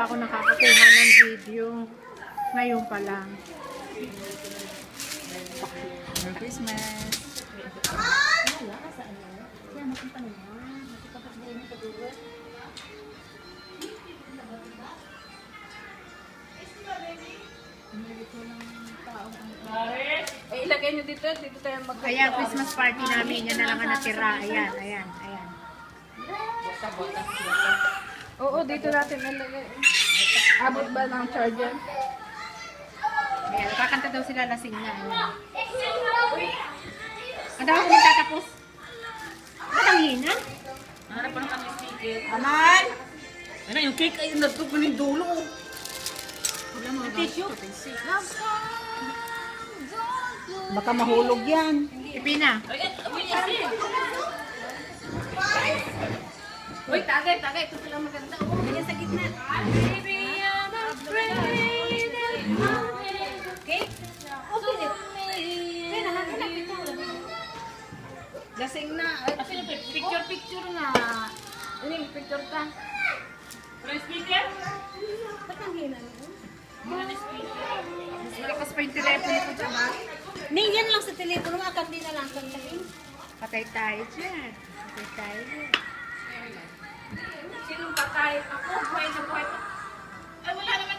pa ako nakakakuha ng video. Ngayon pa lang. Merry Christmas! Eh, ilagay nyo dito tayo Ayan, Christmas party namin. Yan na lang ang natira. Ayan, ayan, ayan. Oo, dito natin nalagay. Abot ba ng charger? Ayan, kakanta daw sila lasing na. Ayan. Ang daw kung tatapos. Ba't ang hina? Hanap pa kami speaker. Aman! Ano yung cake ay natupo ng dulo. Wala mo, tissue. Baka mahulog yan. Ipina. Uy, tagay. Ito sila maganda. Oh, yan sa gitna. Baby, I'm afraid that okay? Okay. Kaya nahanap ito. Lasing na. Picture na. Ini, picture ka. May speaker? Ba't ang hina mo? Lakas pa yung telepono ko dyan, ha? Yan lang sa telepono mo. Akam din na lang. Patay tayo dyan. Patay tayo dyan. Sinong patay? Ako, buhay na buhay. Ay, wala naman